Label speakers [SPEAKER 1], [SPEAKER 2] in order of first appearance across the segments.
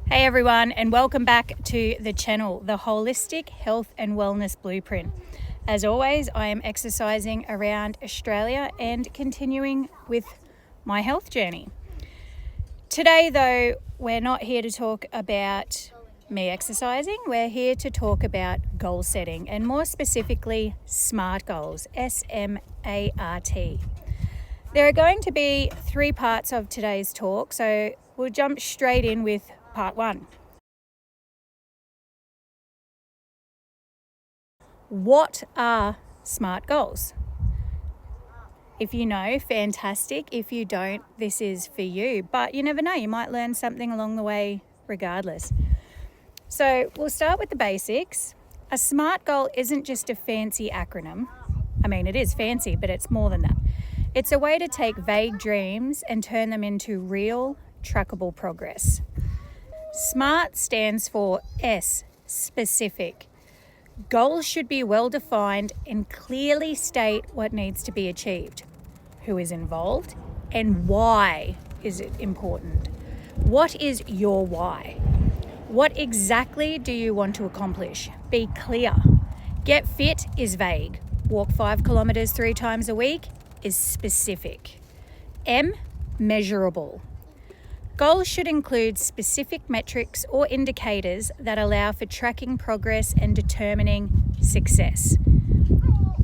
[SPEAKER 1] Hey everyone, and welcome back to the channel, the Holistic Health and Wellness Blueprint. As always, I am exercising around Australia and continuing with my health journey. Today though, we're not here to talk about me exercising, we're here to talk about goal setting, and more specifically, SMART goals, S-M-A-R-T. There are going to be 3 parts of today's talk, so we'll jump straight in with part 1. What are SMART goals? If you know, fantastic. If you don't, this is for you. But you never know, you might learn something along the way regardless. So we'll start with the basics. A SMART goal isn't just a fancy acronym. I mean, it is fancy, but it's more than that. It's a way to take vague dreams and turn them into real, trackable progress. SMART stands for S, specific. Goals should be well defined and clearly state what needs to be achieved, who is involved, and why is it important. What is your why? What exactly do you want to accomplish? Be clear. Get fit is vague. Walk 5 kilometers 3 times a week is specific. M, measurable. Goals should include specific metrics or indicators that allow for tracking progress and determining success.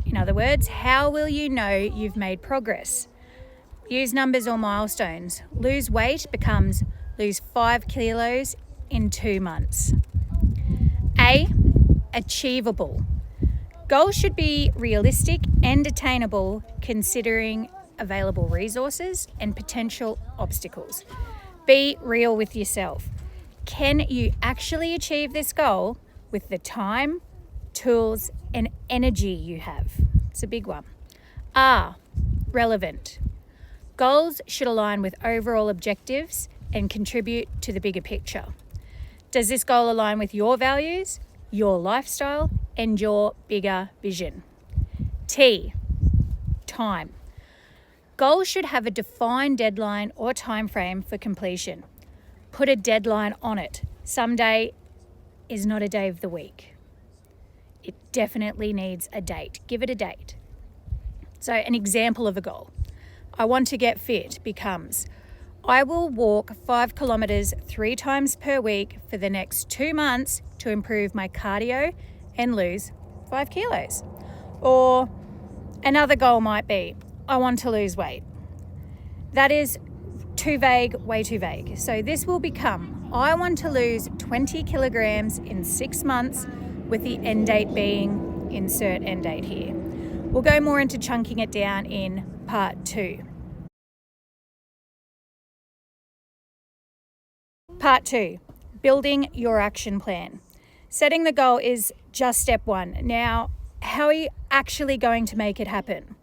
[SPEAKER 1] In other words, how will you know you've made progress? Use numbers or milestones. Lose weight becomes lose 5 kilos in 2 months. A, achievable. Goals should be realistic and attainable considering available resources and potential obstacles. Be real with yourself. Can you actually achieve this goal with the time, tools, and energy you have? It's a big one. R, relevant. Goals should align with overall objectives and contribute to the bigger picture. Does this goal align with your values, your lifestyle, and your bigger vision? T, time. Goals should have a defined deadline or time frame for completion. Put a deadline on it. Some day is not a day of the week. It definitely needs a date. Give it a date. So an example of a goal. I want to get fit becomes, I will walk 5 kilometers 3 times per week for the next 2 months to improve my cardio and lose 5 kilos. Or another goal might be, I want to lose weight. That is too vague, way too vague. So this will become, I want to lose 20 kilograms in 6 months with the end date being, insert end date here. We'll go more into chunking it down in part 2. Part 2, building your action plan. Setting the goal is just step 1. Now, how are you actually going to make it happen?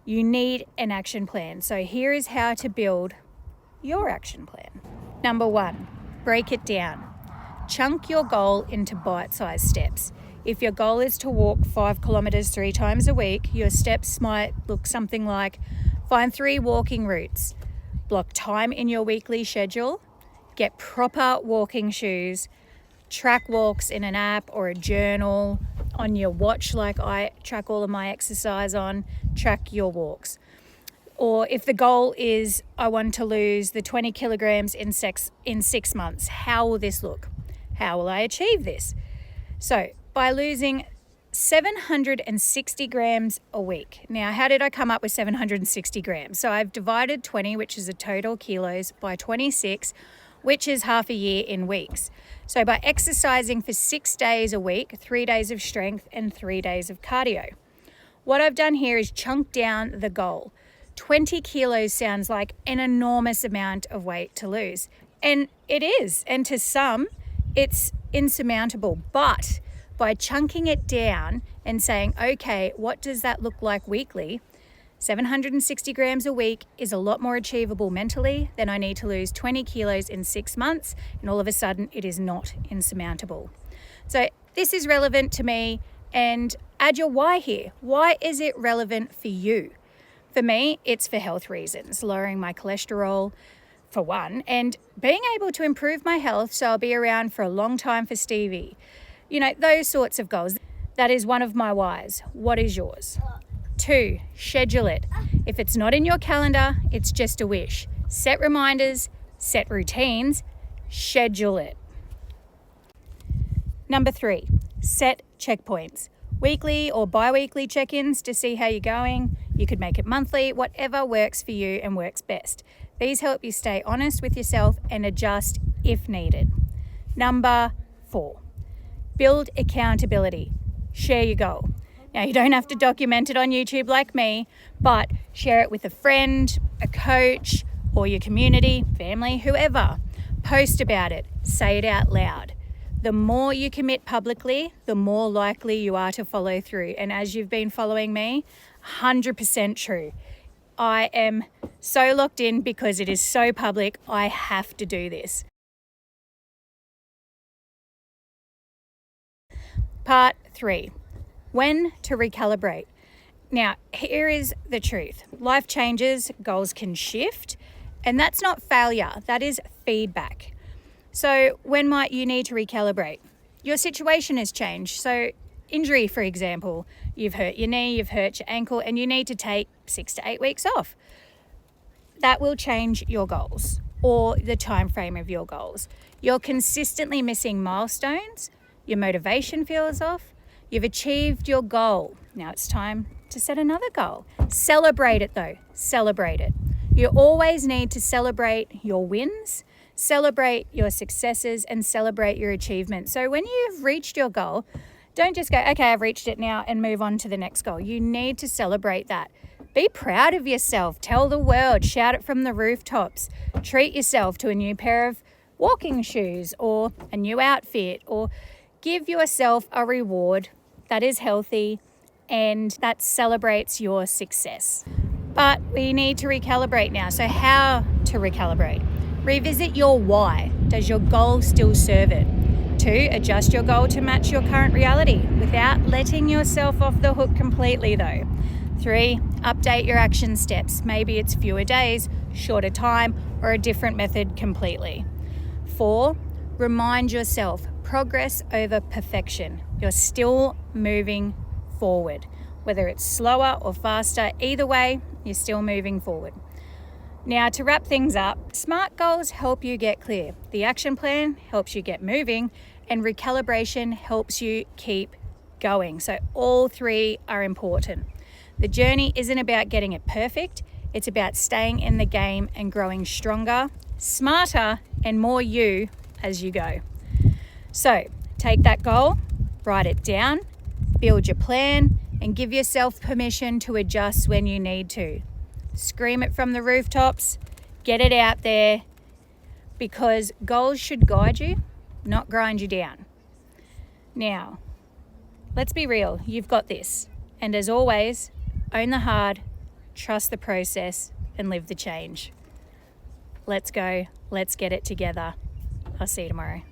[SPEAKER 1] You need an action plan. So here is how to build your action plan. Number 1, break it down. Chunk your goal into bite-sized steps. If your goal is to walk 5 kilometers 3 times a week, your steps might look something like find 3 walking routes, block time in your weekly schedule, get proper walking shoes, track walks in an app or a journal, on your watch like I track all of my exercise on, track your walks. Or if the goal is I want to lose the 20 kilograms in 6 months, how will this look? How will I achieve this? So by losing 760 grams a week. Now, how did I come up with 760 grams? So I've divided 20, which is a total kilos, by 26, which is half a year in weeks. So by exercising for 6 days a week, 3 days of strength and 3 days of cardio. What I've done here is chunk down the goal. 20 kilos sounds like an enormous amount of weight to lose. And it is. And to some, it's insurmountable. But by chunking it down and saying, okay, what does that look like weekly? 760 grams a week is a lot more achievable mentally than I need to lose 20 kilos in 6 months, and all of a sudden it is not insurmountable. So this is relevant to me, and add your why here. Why is it relevant for you? For me, it's for health reasons, lowering my cholesterol, for one, and being able to improve my health so I'll be around for a long time for Stevie. You know, those sorts of goals. That is one of my whys. What is yours? 2, schedule it. If it's not in your calendar, it's just a wish. Set reminders, set routines, schedule it. Number 3, set checkpoints. Weekly or bi-weekly check-ins to see how you're going. You could make it monthly, whatever works for you and works best. These help you stay honest with yourself and adjust if needed. Number 4, build accountability. Share your goal. Now, you don't have to document it on YouTube like me, but share it with a friend, a coach, or your community, family, whoever. Post about it. Say it out loud. The more you commit publicly, the more likely you are to follow through. And as you've been following me, 100% true. I am so locked in because it is so public. I have to do this. Part 3, when to recalibrate. Now, here is the truth. Life changes, goals can shift, and that's not failure, that is feedback. So when might you need to recalibrate? Your situation has changed. So injury, for example, you've hurt your knee, you've hurt your ankle, and you need to take 6 to 8 weeks off. That will change your goals or the time frame of your goals. You're consistently missing milestones, your motivation feels off, you've achieved your goal. Now it's time to set another goal. Celebrate it though, celebrate it. You always need to celebrate your wins, celebrate your successes, and celebrate your achievements. So when you've reached your goal, don't just go, okay, I've reached it now, and move on to the next goal. You need to celebrate that. Be proud of yourself. Tell the world, shout it from the rooftops. Treat yourself to a new pair of walking shoes or a new outfit, or give yourself a reward that is healthy and that celebrates your success. But we need to recalibrate now. So how to recalibrate? Revisit your why. Does your goal still serve it? 2, adjust your goal to match your current reality without letting yourself off the hook completely though. 3, update your action steps. Maybe it's fewer days, shorter time, or a different method completely. 4, remind yourself, progress over perfection. You're still moving forward. Whether it's slower or faster, either way, you're still moving forward. Now, to wrap things up, SMART goals help you get clear. The action plan helps you get moving, and recalibration helps you keep going. So all 3 are important. The journey isn't about getting it perfect. It's about staying in the game and growing stronger, smarter, and more you as you go. So take that goal, write it down, build your plan, and give yourself permission to adjust when you need to. Scream it from the rooftops, get it out there, because goals should guide you, not grind you down. Now, let's be real, you've got this. And as always, own the hard, trust the process, and live the change. Let's go, let's get it together. I'll see you tomorrow.